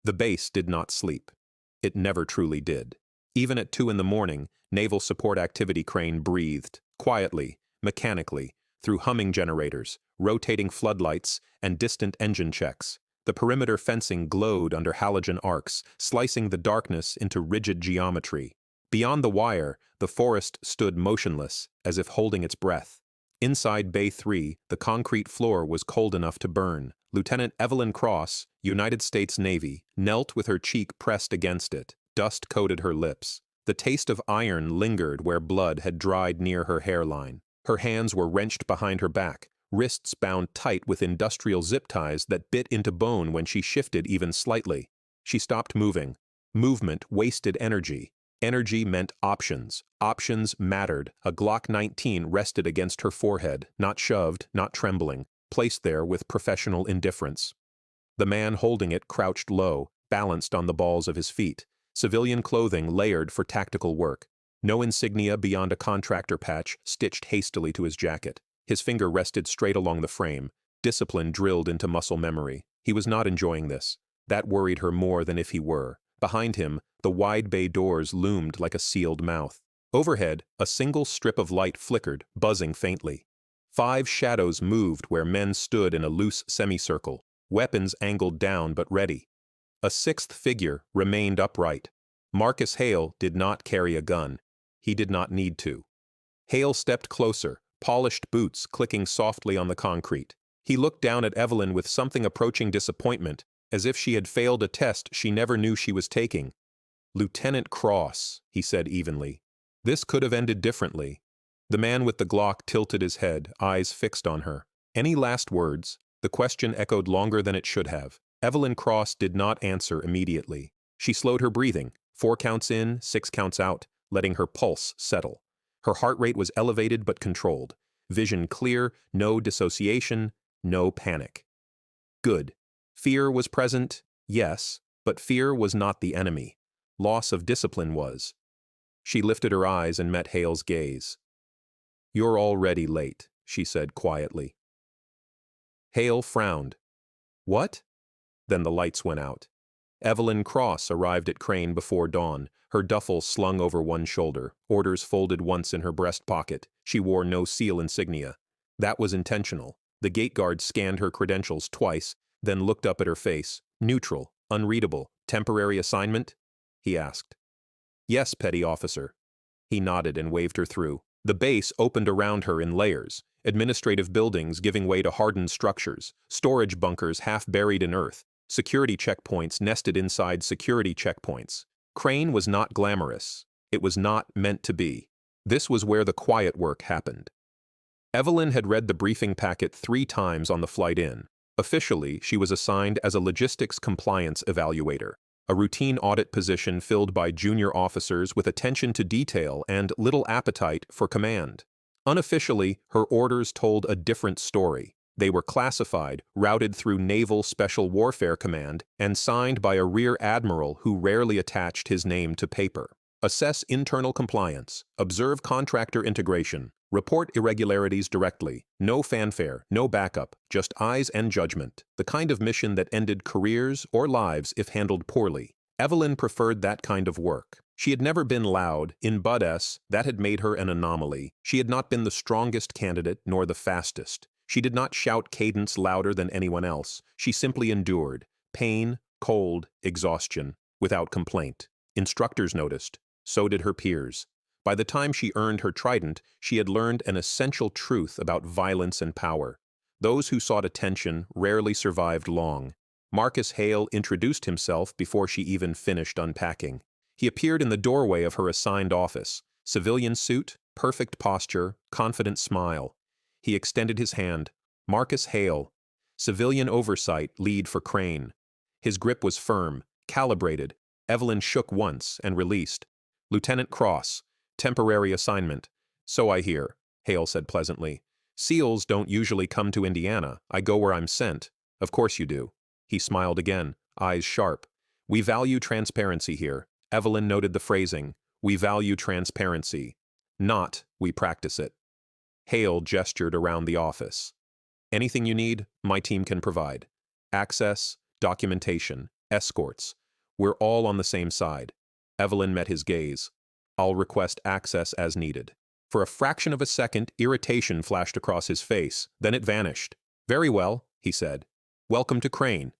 The base did not sleep. It never truly did. Even at 2 in the morning, Naval Support Activity Crane breathed, quietly, mechanically, through humming generators, rotating floodlights, and distant engine checks. The perimeter fencing glowed under halogen arcs, slicing the darkness into rigid geometry. Beyond the wire, the forest stood motionless, as if holding its breath. Inside Bay 3, the concrete floor was cold enough to burn. Lieutenant Evelyn Cross, United States Navy, knelt with her cheek pressed against it. Dust coated her lips. The taste of iron lingered where blood had dried near her hairline. Her hands were wrenched behind her back, wrists bound tight with industrial zip ties that bit into bone when she shifted even slightly. She stopped moving. Movement wasted energy. Energy meant options. Options mattered. A Glock 19 rested against her forehead, not shoved, not trembling, placed there with professional indifference. The man holding it crouched low, balanced on the balls of his feet. Civilian clothing layered for tactical work. No insignia beyond a contractor patch stitched hastily to his jacket. His finger rested straight along the frame, discipline drilled into muscle memory. He was not enjoying this. That worried her more than if he were. Behind him, the wide bay doors loomed like a sealed mouth. Overhead, a single strip of light flickered, buzzing faintly. 5 shadows moved where men stood in a loose semicircle, weapons angled down but ready. A 6th figure remained upright. Marcus Hale did not carry a gun. He did not need to. Hale stepped closer, polished boots clicking softly on the concrete. He looked down at Evelyn with something approaching disappointment, as if she had failed a test she never knew she was taking. "Lieutenant Cross," he said evenly. This could have ended differently. The man with the Glock tilted his head, eyes fixed on her. Any last words? The question echoed longer than it should have. Evelyn Cross did not answer immediately. She slowed her breathing, 4 counts in, 6 counts out, letting her pulse settle. Her heart rate was elevated but controlled. Vision clear, no dissociation, no panic. Good. Fear was present, yes, but fear was not the enemy. Loss of discipline was. She lifted her eyes and met Hale's gaze. "You're already late," she said quietly. Hale frowned. "What?" Then the lights went out. Evelyn Cross arrived at Crane before dawn, her duffel slung over one shoulder, orders folded once in her breast pocket. She wore no SEAL insignia. That was intentional. The gate guard scanned her credentials twice, then looked up at her face. "Neutral, unreadable, temporary assignment?" he asked. "Yes, petty officer." He nodded and waved her through. The base opened around her in layers, administrative buildings giving way to hardened structures, storage bunkers half buried in earth, security checkpoints nested inside security checkpoints. Crane was not glamorous. It was not meant to be. This was where the quiet work happened. Evelyn had read the briefing packet 3 times on the flight in. Officially, she was assigned as a logistics compliance evaluator, a routine audit position filled by junior officers with attention to detail and little appetite for command. Unofficially, her orders told a different story. They were classified, routed through Naval Special Warfare Command, and signed by a rear admiral who rarely attached his name to paper. Assess internal compliance, observe contractor integration, report irregularities directly, no fanfare, no backup, just eyes and judgment, the kind of mission that ended careers or lives if handled poorly. Evelyn preferred that kind of work. She had never been loud. In Bud-S, that had made her an anomaly. She had not been the strongest candidate nor the fastest. She did not shout cadence louder than anyone else. She simply endured pain, cold, exhaustion, without complaint. Instructors noticed. So did her peers. By the time she earned her trident, she had learned an essential truth about violence and power. Those who sought attention rarely survived long. Marcus Hale introduced himself before she even finished unpacking. He appeared in the doorway of her assigned office. Civilian suit, perfect posture, confident smile. He extended his hand. Marcus Hale. Civilian oversight, lead for Crane. His grip was firm, calibrated. Evelyn shook once and released. "Lieutenant Cross. Temporary assignment." "So I hear," Hale said pleasantly. "SEALs don't usually come to Indiana. I go where I'm sent." "Of course you do." He smiled again, eyes sharp. "We value transparency here." Evelyn noted the phrasing. "We value transparency. Not, we practice it." Hale gestured around the office. "Anything you need, my team can provide. Access, documentation, escorts. We're all on the same side. Evelyn met his gaze. I'll request access as needed. For a fraction of a second, irritation flashed across his face, then it vanished. Very well, he said. Welcome to Crane.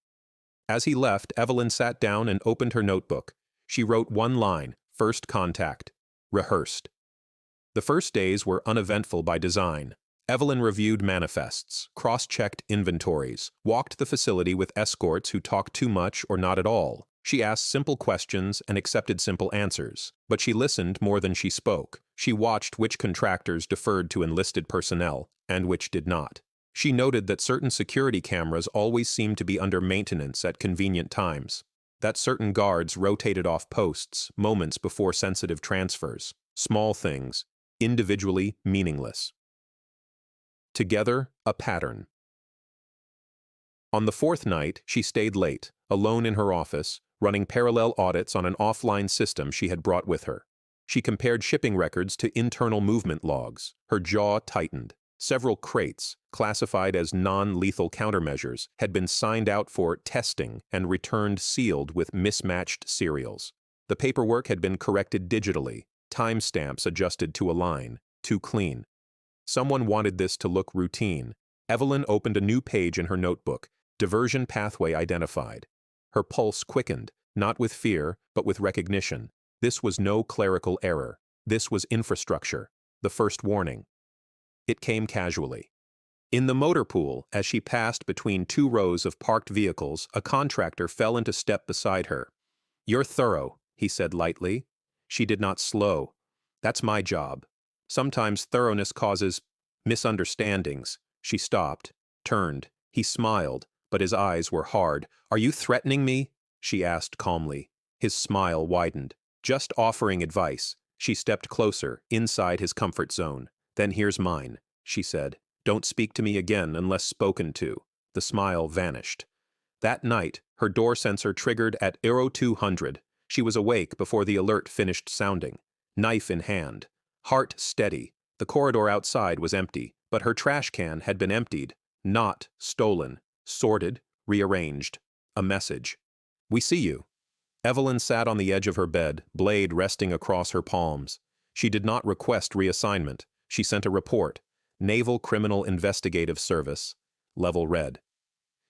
As he left, Evelyn sat down and opened her notebook. She wrote one line, first contact. Rehearsed. The first days were uneventful by design. Evelyn reviewed manifests, cross-checked inventories, walked the facility with escorts who talked too much or not at all. She asked simple questions and accepted simple answers, but she listened more than she spoke. She watched which contractors deferred to enlisted personnel and which did not. She noted that certain security cameras always seemed to be under maintenance at convenient times, that certain guards rotated off posts moments before sensitive transfers. Small things, individually meaningless. Together, a pattern. On the fourth night, she stayed late, alone in her office, running parallel audits on an offline system she had brought with her. She compared shipping records to internal movement logs. Her jaw tightened. Several crates, classified as non-lethal countermeasures, had been signed out for testing and returned sealed with mismatched serials. The paperwork had been corrected digitally, timestamps adjusted to align, too clean. Someone wanted this to look routine. Evelyn opened a new page in her notebook, diversion pathway identified. Her pulse quickened, not with fear, but with recognition. This was no clerical error. This was infrastructure. The first warning. It came casually. In the motor pool, as she passed between two rows of parked vehicles, a contractor fell into step beside her. "You're thorough," he said lightly. She did not slow. "That's my job. Sometimes thoroughness causes misunderstandings." She stopped, turned. He smiled, but his eyes were hard. "Are you threatening me?" she asked calmly. His smile widened. "Just offering advice." She stepped closer, inside his comfort zone. "Then here's mine," she said. "Don't speak to me again unless spoken to." The smile vanished. That night, her door sensor triggered at 0200. She was awake before the alert finished sounding. Knife in hand. Heart steady. The corridor outside was empty, but her trash can had been emptied. Not stolen. Sorted. Rearranged. A message. "We see you." Evelyn sat on the edge of her bed, blade resting across her palms. She did not request reassignment. She sent a report. Naval Criminal Investigative Service. Level red.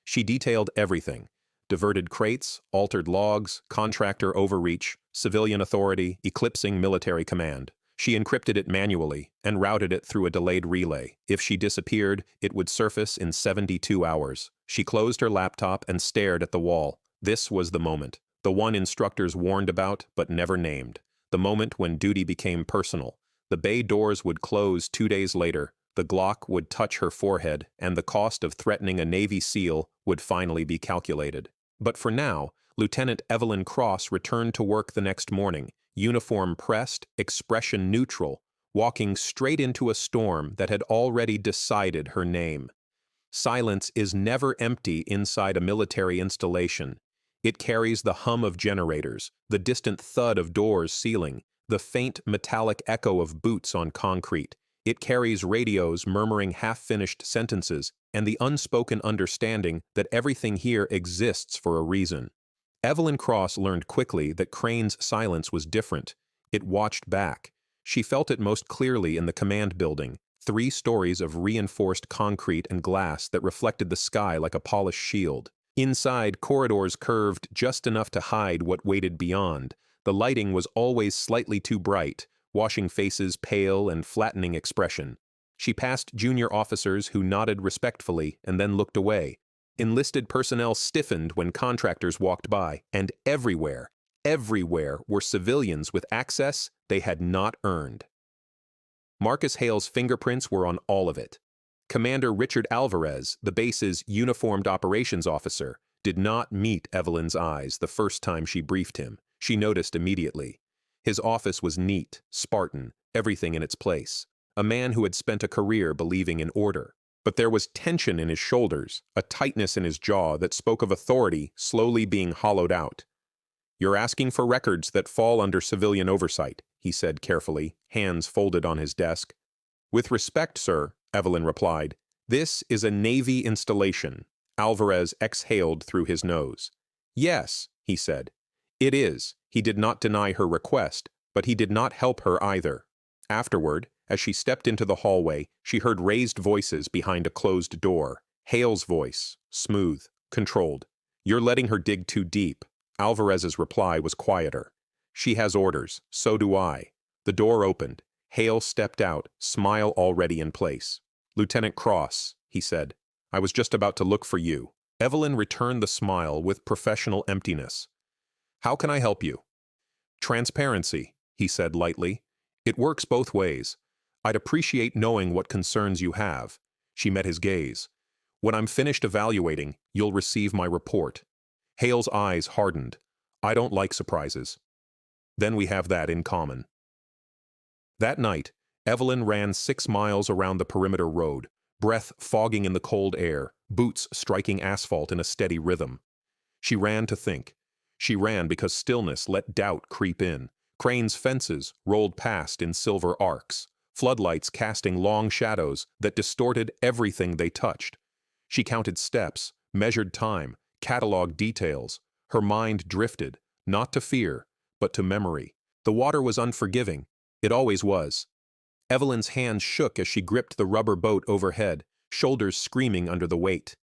She detailed everything. Diverted crates, altered logs, contractor overreach, civilian authority, eclipsing military command. She encrypted it manually and routed it through a delayed relay. If she disappeared, it would surface in 72 hours. She closed her laptop and stared at the wall. This was the moment. The one instructors warned about but never named. The moment when duty became personal. The bay doors would close 2 days later, the Glock would touch her forehead, and the cost of threatening a Navy SEAL would finally be calculated. But for now, Lieutenant Evelyn Cross returned to work the next morning, uniform pressed, expression neutral, walking straight into a storm that had already decided her name. Silence is never empty inside a military installation. It carries the hum of generators, the distant thud of doors sealing, the faint metallic echo of boots on concrete. It carries radios murmuring half-finished sentences and the unspoken understanding that everything here exists for a reason. Evelyn Cross learned quickly that Crane's silence was different. It watched back. She felt it most clearly in the command building, 3 stories of reinforced concrete and glass that reflected the sky like a polished shield. Inside, corridors curved just enough to hide what waited beyond. The lighting was always slightly too bright, washing faces pale and flattening expression. She passed junior officers who nodded respectfully and then looked away. Enlisted personnel stiffened when contractors walked by, and everywhere were civilians with access they had not earned. Marcus Hale's fingerprints were on all of it. Commander Richard Alvarez, the base's uniformed operations officer, did not meet Evelyn's eyes the first time she briefed him. She noticed immediately. His office was neat, Spartan, everything in its place. A man who had spent a career believing in order. But there was tension in his shoulders, a tightness in his jaw that spoke of authority slowly being hollowed out. "You're asking for records that fall under civilian oversight," he said carefully, hands folded on his desk. "With respect, sir," Evelyn replied, "this is a Navy installation." Alvarez exhaled through his nose. "Yes, he said. It is. He did not deny her request, but he did not help her either. Afterward, as she stepped into the hallway, she heard raised voices behind a closed door. Hale's voice, smooth, controlled. You're letting her dig too deep. Alvarez's reply was quieter. She has orders, so do I. The door opened. Hale stepped out, smile already in place. Lieutenant Cross, he said. I was just about to look for you. Evelyn returned the smile with professional emptiness. How can I help you? Transparency, he said lightly. It works both ways. I'd appreciate knowing what concerns you have. She met his gaze. When I'm finished evaluating, you'll receive my report. Hale's eyes hardened. I don't like surprises. Then we have that in common. That night, Evelyn ran 6 miles around the perimeter road, breath fogging in the cold air, boots striking asphalt in a steady rhythm. She ran to think. She ran because stillness let doubt creep in. Crane's fences rolled past in silver arcs, floodlights casting long shadows that distorted everything they touched. She counted steps, measured time, cataloged details. Her mind drifted, not to fear, but to memory. The water was unforgiving. It always was. Evelyn's hands shook as she gripped the rubber boat overhead, shoulders screaming under the weight.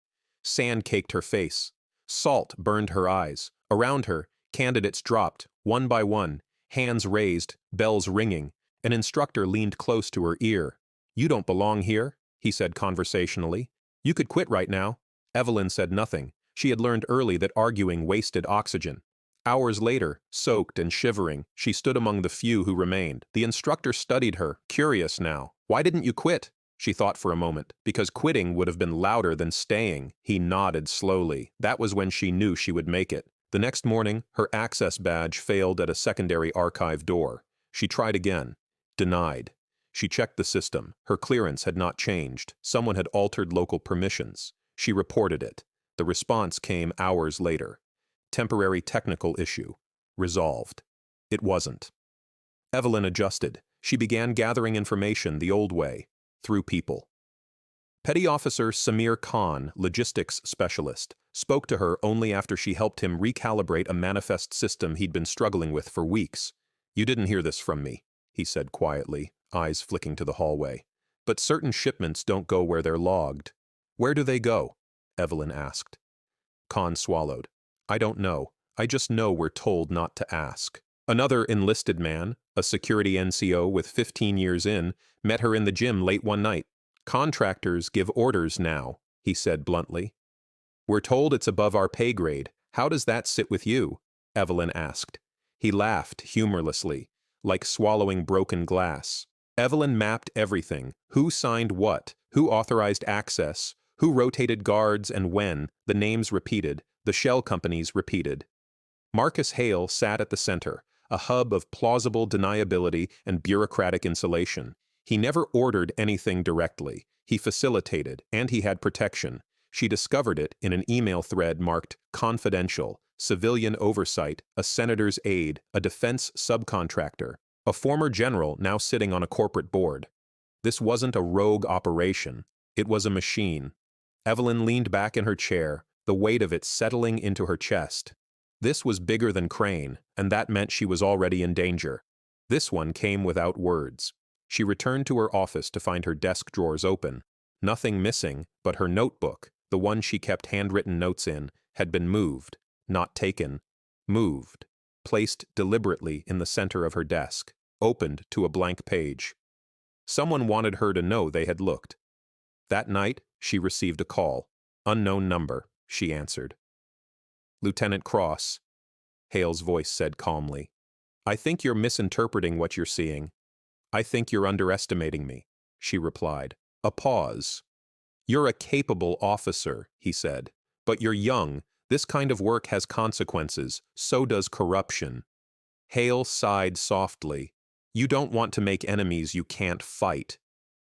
Sand caked her face. Salt burned her eyes. Around her, candidates dropped, one by one, hands raised, bells ringing. An instructor leaned close to her ear. You don't belong here, he said conversationally. You could quit right now. Evelyn said nothing. She had learned early that arguing wasted oxygen. Hours later, soaked and shivering, she stood among the few who remained. The instructor studied her, curious now. Why didn't you quit? She thought for a moment. Because quitting would have been louder than staying. He nodded slowly. That was when she knew she would make it. The next morning, her access badge failed at a secondary archive door. She tried again. Denied. She checked the system. Her clearance had not changed. Someone had altered local permissions. She reported it. The response came hours later. Temporary technical issue. Resolved. It wasn't. Evelyn adjusted. She began gathering information the old way, through people. Petty Officer Samir Khan, logistics specialist, spoke to her only after she helped him recalibrate a manifest system he'd been struggling with for weeks. You didn't hear this from me, he said quietly, eyes flicking to the hallway. But certain shipments don't go where they're logged. Where do they go? Evelyn asked. Khan swallowed. I don't know. I just know we're told not to ask. Another enlisted man, a security NCO with 15 years in, met her in the gym late one night. Contractors give orders now, he said bluntly. We're told it's above our pay grade. How does that sit with you? Evelyn asked. He laughed humorlessly, like swallowing broken glass. Evelyn mapped everything. Who signed what? Who authorized access? Who rotated guards and when? The names repeated. The shell companies repeated. Marcus Hale sat at the center, a hub of plausible deniability and bureaucratic insulation. He never ordered anything directly. He facilitated, and he had protection. She discovered it in an email thread marked confidential, civilian oversight, a senator's aide, a defense subcontractor, a former general now sitting on a corporate board. This wasn't a rogue operation. It was a machine. Evelyn leaned back in her chair, the weight of it settling into her chest. This was bigger than Crane, and that meant she was already in danger. This one came without words. She returned to her office to find her desk drawers open. Nothing missing, but her notebook, the one she kept handwritten notes in, had been moved, not taken, moved, placed deliberately in the center of her desk, opened to a blank page. Someone wanted her to know they had looked. That night, she received a call. Unknown number, she answered. Lieutenant Cross, Hale's voice said calmly. I think you're misinterpreting what you're seeing. I think you're underestimating me, she replied. A pause. You're a capable officer, he said. But you're young. This kind of work has consequences. So does corruption. Hale sighed softly. You don't want to make enemies you can't fight.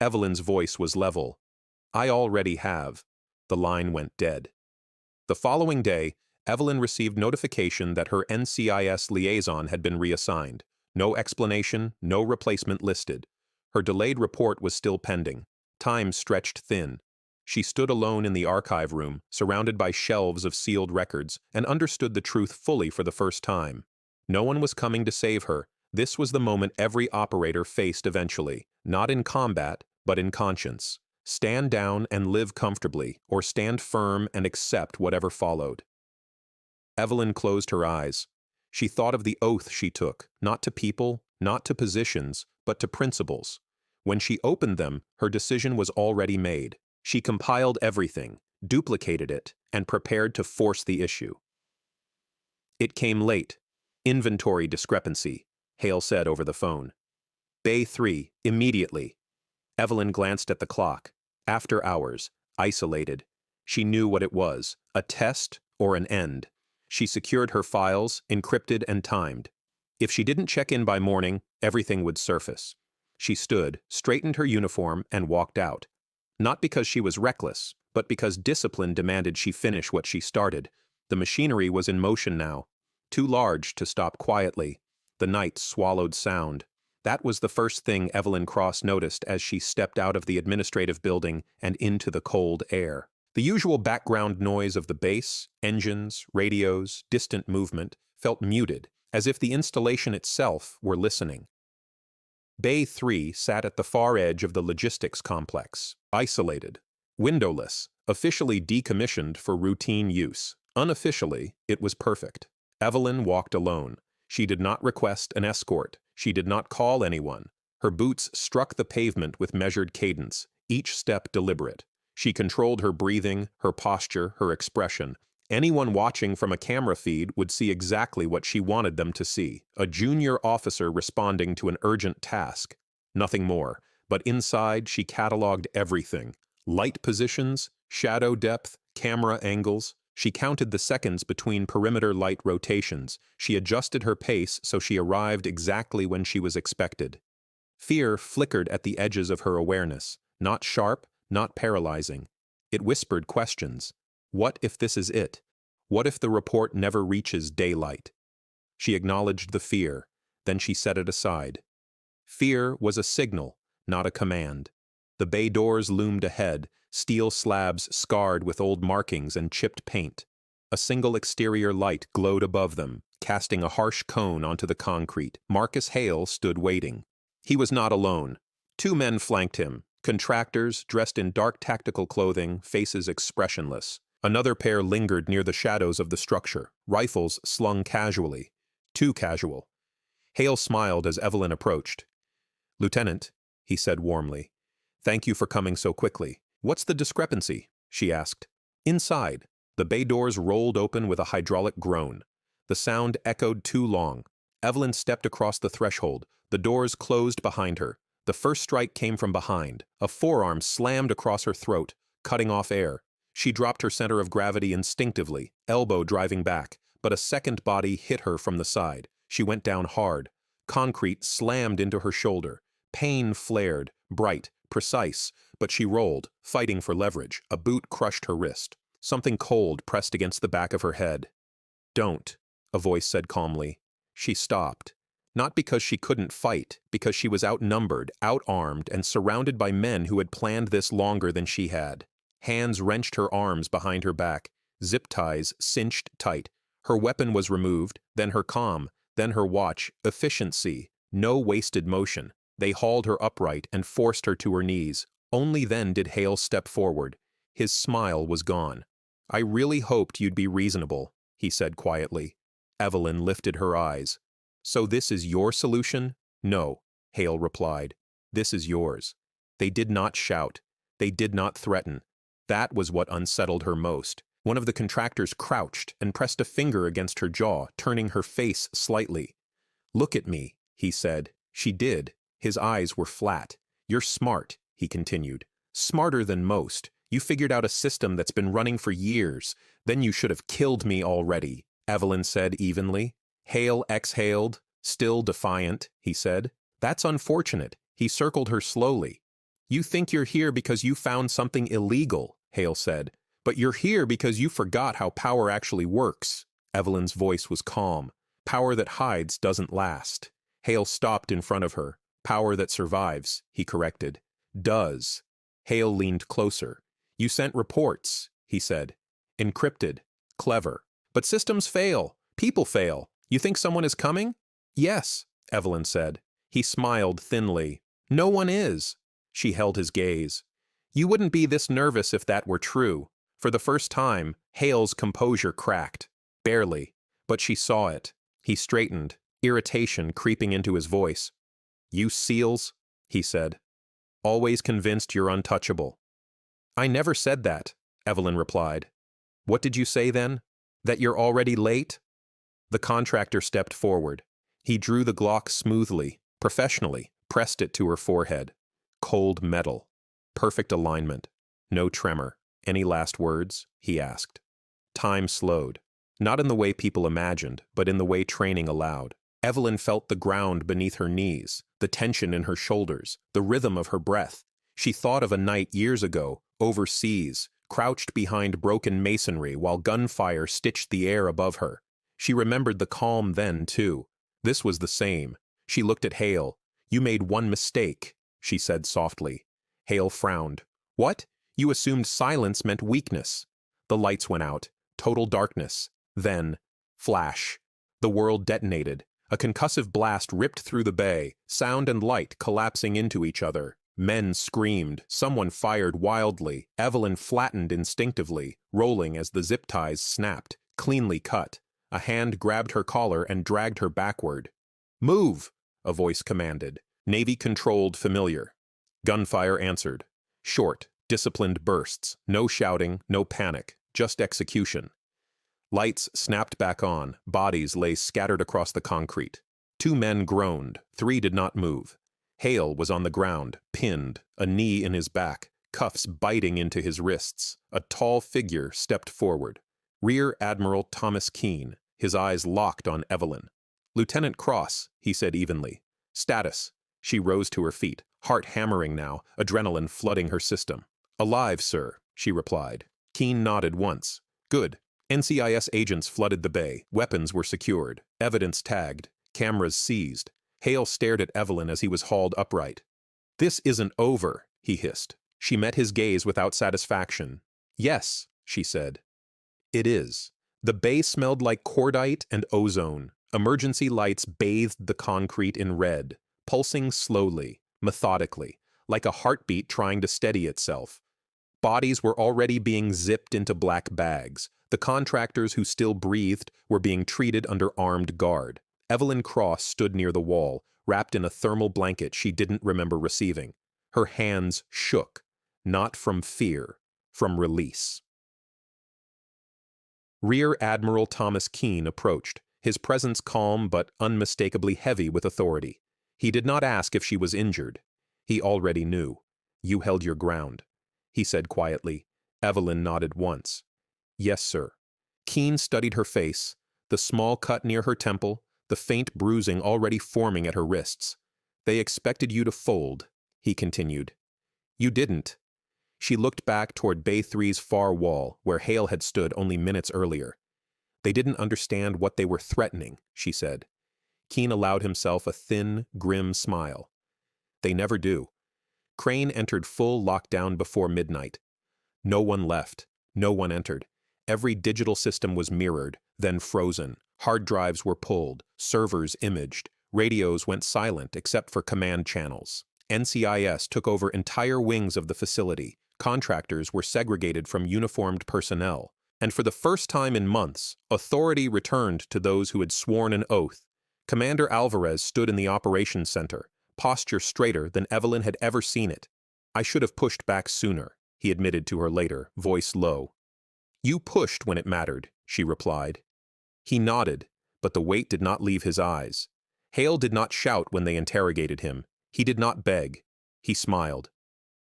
Evelyn's voice was level. I already have. The line went dead. The following day, Evelyn received notification that her NCIS liaison had been reassigned. No explanation, no replacement listed. Her delayed report was still pending. Time stretched thin. She stood alone in the archive room, surrounded by shelves of sealed records, and understood the truth fully for the first time. No one was coming to save her. This was the moment every operator faced eventually, not in combat, but in conscience. Stand down and live comfortably, or stand firm and accept whatever followed. Evelyn closed her eyes. She thought of the oath she took, not to people, not to positions, but to principles. When she opened them, her decision was already made. She compiled everything, duplicated it, and prepared to force the issue. It came late. Inventory discrepancy, Hale said over the phone. Bay 3, immediately. Evelyn glanced at the clock. After hours, isolated. She knew what it was, a test or an end. She secured her files, encrypted and timed. If she didn't check in by morning, everything would surface. She stood, straightened her uniform, and walked out. Not because she was reckless, but because discipline demanded she finish what she started. The machinery was in motion now, too large to stop quietly. The night swallowed sound. That was the first thing Evelyn Cross noticed as she stepped out of the administrative building and into the cold air. The usual background noise of the base, engines, radios, distant movement, felt muted, as if the installation itself were listening. Bay 3 sat at the far edge of the logistics complex, isolated, windowless, officially decommissioned for routine use. Unofficially, it was perfect. Evelyn walked alone. She did not request an escort. She did not call anyone. Her boots struck the pavement with measured cadence, each step deliberate. She controlled her breathing, her posture, her expression. Anyone watching from a camera feed would see exactly what she wanted them to see, a junior officer responding to an urgent task. Nothing more, but inside she cataloged everything. Light positions, shadow depth, camera angles. She counted the seconds between perimeter light rotations. She adjusted her pace so she arrived exactly when she was expected. Fear flickered at the edges of her awareness, not sharp, not paralyzing. It whispered questions. What if this is it? What if the report never reaches daylight? She acknowledged the fear, then she set it aside. Fear was a signal, not a command. The bay doors loomed ahead, steel slabs scarred with old markings and chipped paint. A single exterior light glowed above them, casting a harsh cone onto the concrete. Marcus Hale stood waiting. He was not alone. Two men flanked him, contractors dressed in dark tactical clothing, faces expressionless. Another pair lingered near the shadows of the structure, rifles slung casually. Too casual. Hale smiled as Evelyn approached. "Lieutenant," he said warmly, "thank you for coming so quickly. What's the discrepancy?" she asked. Inside, the bay doors rolled open with a hydraulic groan. The sound echoed too long. Evelyn stepped across the threshold. The doors closed behind her. The first strike came from behind. A forearm slammed across her throat, cutting off air. She dropped her center of gravity instinctively, elbow driving back, but a second body hit her from the side. She went down hard. Concrete slammed into her shoulder. Pain flared, bright, precise, but she rolled, fighting for leverage. A boot crushed her wrist. Something cold pressed against the back of her head. "Don't," a voice said calmly. She stopped. Not because she couldn't fight, because she was outnumbered, outarmed, and surrounded by men who had planned this longer than she had. Hands wrenched her arms behind her back. Zip ties cinched tight. Her weapon was removed, then her comm, then her watch. Efficiency. No wasted motion. They hauled her upright and forced her to her knees. Only then did Hale step forward. His smile was gone. "I really hoped you'd be reasonable," he said quietly. Evelyn lifted her eyes. "So this is your solution?" "No," Hale replied. "This is yours." They did not shout. They did not threaten. That was what unsettled her most. One of the contractors crouched and pressed a finger against her jaw, turning her face slightly. "Look at me," he said. She did. His eyes were flat. "You're smart," he continued. "Smarter than most. You figured out a system that's been running for years. Then you should have killed me already," Evelyn said evenly. Hale exhaled, still defiant, he said. "That's unfortunate." He circled her slowly. "You think you're here because you found something illegal," Hale said. "But you're here because you forgot how power actually works." Evelyn's voice was calm. "Power that hides doesn't last." Hale stopped in front of her. "Power that survives," he corrected. "Does." Hale leaned closer. You sent reports, he said. Encrypted. Clever. But systems fail. People fail. You think someone is coming? Yes, Evelyn said. He smiled thinly. No one is. She held his gaze. You wouldn't be this nervous if that were true. For the first time, Hale's composure cracked. Barely. But she saw it. He straightened, irritation creeping into his voice. You SEALs, he said. Always convinced you're untouchable. I never said that, Evelyn replied. What did you say then? That you're already late? The contractor stepped forward. He drew the Glock smoothly, professionally, pressed it to her forehead. Cold metal. Perfect alignment. No tremor. Any last words? He asked. Time slowed. Not in the way people imagined, but in the way training allowed. Evelyn felt the ground beneath her knees, the tension in her shoulders, the rhythm of her breath. She thought of a night years ago, overseas, crouched behind broken masonry while gunfire stitched the air above her. She remembered the calm then, too. This was the same. She looked at Hale. You made one mistake, she said softly. Hale frowned. What? You assumed silence meant weakness. The lights went out. Total darkness. Then, flash. The world detonated. A concussive blast ripped through the bay, sound and light collapsing into each other. Men screamed. Someone fired wildly. Evelyn flattened instinctively, rolling as the zip ties snapped, cleanly cut. A hand grabbed her collar and dragged her backward. Move, a voice commanded. Navy-controlled familiar. Gunfire answered. Short, disciplined bursts. No shouting, no panic, just execution. Lights snapped back on. Bodies lay scattered across the concrete. 2 men groaned. 3 did not move. Hale was on the ground, pinned, a knee in his back, cuffs biting into his wrists. A tall figure stepped forward. Rear Admiral Thomas Keene, his eyes locked on Evelyn. Lieutenant Cross, he said evenly. Status. She rose to her feet, heart hammering now, adrenaline flooding her system. Alive, sir, she replied. Keene nodded once. Good. NCIS agents flooded the bay. Weapons were secured. Evidence tagged. Cameras seized. Hale stared at Evelyn as he was hauled upright. This isn't over, he hissed. She met his gaze without satisfaction. Yes, she said. It is. The bay smelled like cordite and ozone. Emergency lights bathed the concrete in red, pulsing slowly, methodically, like a heartbeat trying to steady itself. Bodies were already being zipped into black bags. The contractors who still breathed were being treated under armed guard. Evelyn Cross stood near the wall, wrapped in a thermal blanket she didn't remember receiving. Her hands shook, not from fear, from release. Rear Admiral Thomas Keene approached, his presence calm but unmistakably heavy with authority. He did not ask if she was injured. He already knew. You held your ground, he said quietly. Evelyn nodded once. Yes, sir. Keene studied her face, the small cut near her temple, the faint bruising already forming at her wrists. They expected you to fold, he continued. You didn't. She looked back toward Bay 3's far wall, where Hale had stood only minutes earlier. They didn't understand what they were threatening, she said. Keene allowed himself a thin, grim smile. They never do. Crane entered full lockdown before midnight. No one left. No one entered. Every digital system was mirrored, then frozen. Hard drives were pulled, servers imaged, radios went silent except for command channels. NCIS took over entire wings of the facility. Contractors were segregated from uniformed personnel. And for the first time in months, authority returned to those who had sworn an oath. Commander Alvarez stood in the operations center, posture straighter than Evelyn had ever seen it. I should have pushed back sooner, he admitted to her later, voice low. You pushed when it mattered, she replied. He nodded, but the weight did not leave his eyes. Hale did not shout when they interrogated him. He did not beg. He smiled.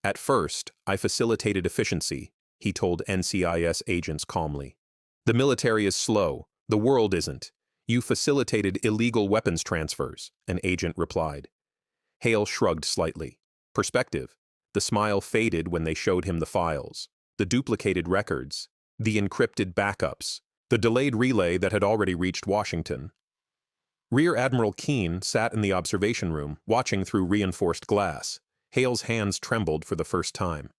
At first, I facilitated efficiency, he told NCIS agents calmly. The military is slow. The world isn't. You facilitated illegal weapons transfers, an agent replied. Hale shrugged slightly. Perspective. The smile faded when they showed him the files, the duplicated records, the encrypted backups, the delayed relay that had already reached Washington. Rear Admiral Keene sat in the observation room, watching through reinforced glass. Hale's hands trembled for the first time.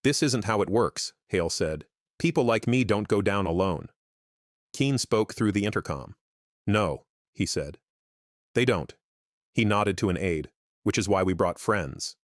"This isn't how it works," Hale said. "People like me don't go down alone." Keene spoke through the intercom. "No," he said. "They don't." He nodded to an aide, "Which is why we brought friends."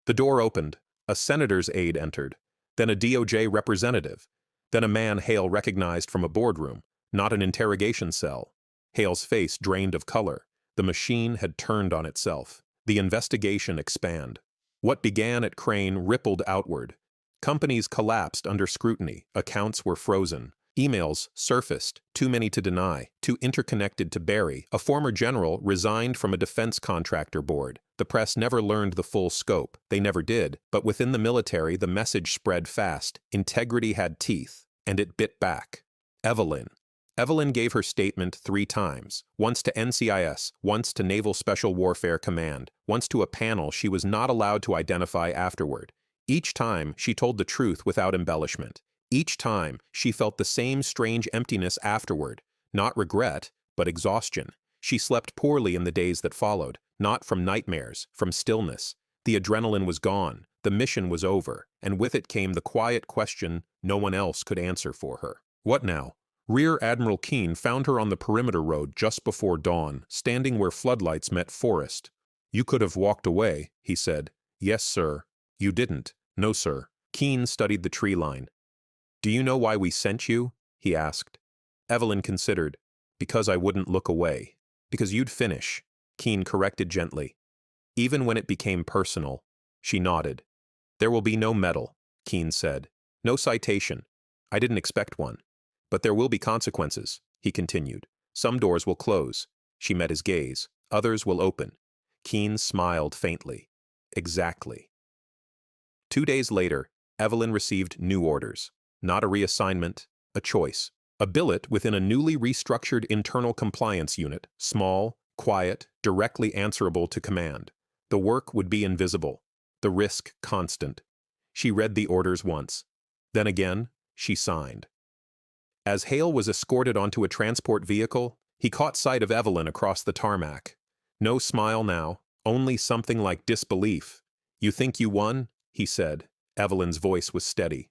The door opened. A senator's aide entered, then a DOJ representative, then a man Hale recognized from a boardroom, not an interrogation cell. Hale's face drained of color. The machine had turned on itself. The investigation expanded. What began at Crane rippled outward. Companies collapsed under scrutiny. Accounts were frozen. Emails surfaced, too many to deny, too interconnected to bury. A former general resigned from a defense contractor board. The press never learned the full scope. They never did. But within the military, the message spread fast. Integrity had teeth, and it bit back. Evelyn. Evelyn gave her statement 3 times, once to NCIS, once to Naval Special Warfare Command, once to a panel she was not allowed to identify afterward. Each time, she told the truth without embellishment. Each time, she felt the same strange emptiness afterward, not regret, but exhaustion. She slept poorly in the days that followed, not from nightmares, from stillness. The adrenaline was gone, the mission was over, and with it came the quiet question no one else could answer for her. What now? Rear Admiral Keene found her on the perimeter road just before dawn, standing where floodlights met forest. "You could have walked away," he said. "Yes, sir." "You didn't." "No, sir." Keene studied the tree line. "Do you know why we sent you?" he asked. Evelyn considered. "Because I wouldn't look away. Because you'd finish," Keene corrected gently. Even when it became personal, she nodded. "There will be no medal," Keene said. "No citation. I didn't expect one. But there will be consequences," he continued. "Some doors will close." She met his gaze. "Others will open." Keene smiled faintly. "Exactly." 2 days later, Evelyn received new orders. Not a reassignment, a choice. A billet within a newly restructured internal compliance unit, small, quiet, directly answerable to command. The work would be invisible, the risk constant. She read the orders once. Then again, she signed. As Hale was escorted onto a transport vehicle, he caught sight of Evelyn across the tarmac. No smile now, only something like disbelief. "You think you won?" he said. Evelyn's voice was steady.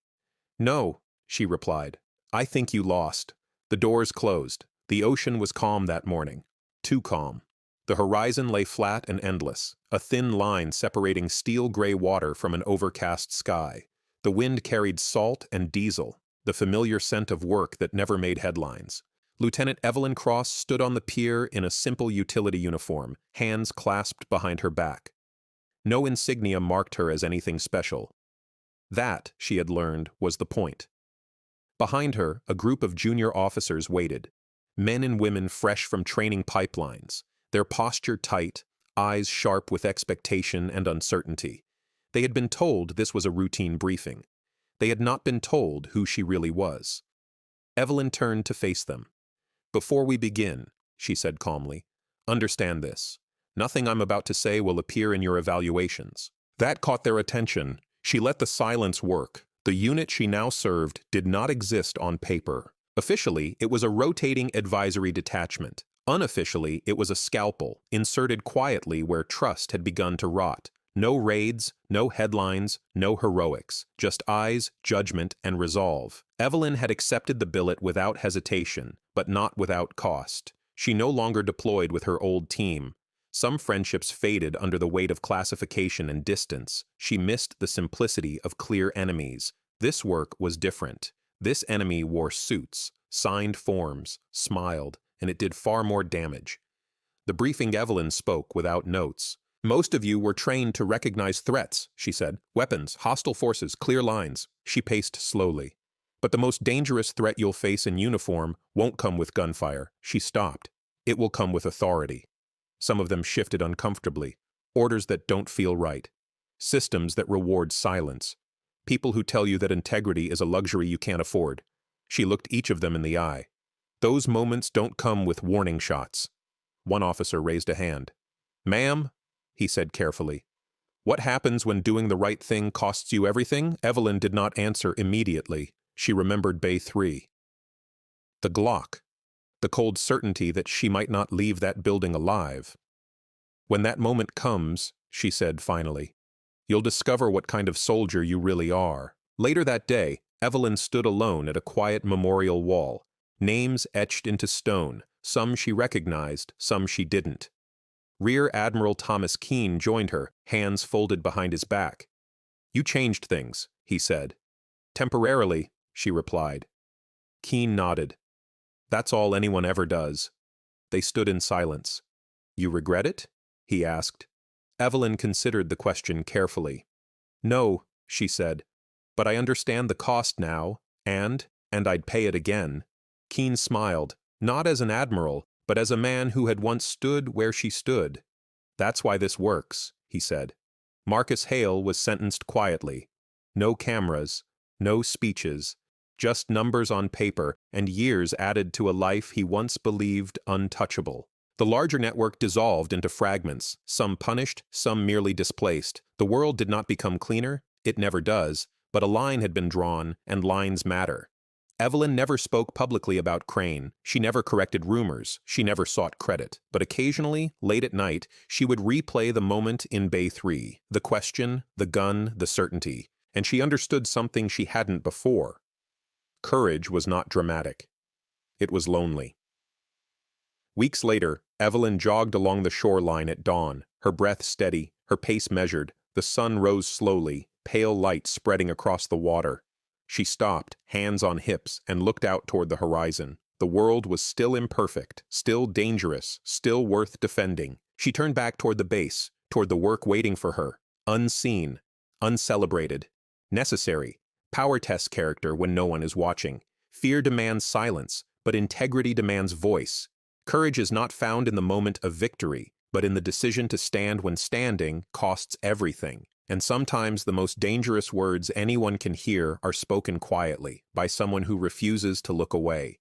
"No," she replied. "I think you lost." The doors closed. The ocean was calm that morning. Too calm. The horizon lay flat and endless, a thin line separating steel-gray water from an overcast sky. The wind carried salt and diesel, the familiar scent of work that never made headlines. Lieutenant Evelyn Cross stood on the pier in a simple utility uniform, hands clasped behind her back. No insignia marked her as anything special. That, she had learned, was the point. Behind her, a group of junior officers waited. Men and women fresh from training pipelines, their posture tight, eyes sharp with expectation and uncertainty. They had been told this was a routine briefing. They had not been told who she really was. Evelyn turned to face them. "Before we begin," she said calmly, "understand this. Nothing I'm about to say will appear in your evaluations." That caught their attention. She let the silence work. The unit she now served did not exist on paper. Officially, it was a rotating advisory detachment. Unofficially, it was a scalpel, inserted quietly where trust had begun to rot. No raids, no headlines, no heroics. Just eyes, judgment, and resolve. Evelyn had accepted the billet without hesitation, but not without cost. She no longer deployed with her old team. Some friendships faded under the weight of classification and distance. She missed the simplicity of clear enemies. This work was different. This enemy wore suits, signed forms, smiled, and it did far more damage. The briefing Evelyn spoke without notes. "Most of you were trained to recognize threats," she said. "Weapons, hostile forces, clear lines." She paced slowly. "But the most dangerous threat you'll face in uniform won't come with gunfire." She stopped. "It will come with authority." Some of them shifted uncomfortably. Orders that don't feel right. Systems that reward silence. People who tell you that integrity is a luxury you can't afford. She looked each of them in the eye. "Those moments don't come with warning shots." One officer raised a hand. "Ma'am," he said carefully, "what happens when doing the right thing costs you everything?" Evelyn did not answer immediately. She remembered Bay 3. The Glock. The cold certainty that she might not leave that building alive. "When that moment comes," she said finally, You'll discover what kind of soldier you really are. Later that day, Evelyn stood alone at a quiet memorial wall, names etched into stone, some she recognized, some she didn't. Rear Admiral Thomas Keene joined her, hands folded behind his back. "You changed things," he said. "Temporarily," she replied. Keene nodded. "That's all anyone ever does." They stood in silence. "You regret it?" he asked. Evelyn considered the question carefully. "No," she said, "but I understand the cost now, and I'd pay it again." Keene smiled, not as an admiral, but as a man who had once stood where she stood. "That's why this works," he said. Marcus Hale was sentenced quietly. No cameras, no speeches, just numbers on paper and years added to a life he once believed untouchable. The larger network dissolved into fragments, some punished, some merely displaced. The world did not become cleaner, it never does, but a line had been drawn, and lines matter. Evelyn never spoke publicly about Crane. She never corrected rumors. She never sought credit. But occasionally, late at night, she would replay the moment in Bay 3, the question, the gun, the certainty. And she understood something she hadn't before. Courage was not dramatic. It was lonely. Weeks later, Evelyn jogged along the shoreline at dawn, her breath steady, her pace measured. The sun rose slowly, pale light spreading across the water. She stopped, hands on hips, and looked out toward the horizon. The world was still imperfect, still dangerous, still worth defending. She turned back toward the base, toward the work waiting for her. Unseen, uncelebrated, necessary. Power test character when no one is watching. Fear demands silence, but integrity demands voice. Courage is not found in the moment of victory, but in the decision to stand when standing costs everything. And sometimes the most dangerous words anyone can hear are spoken quietly, by someone who refuses to look away.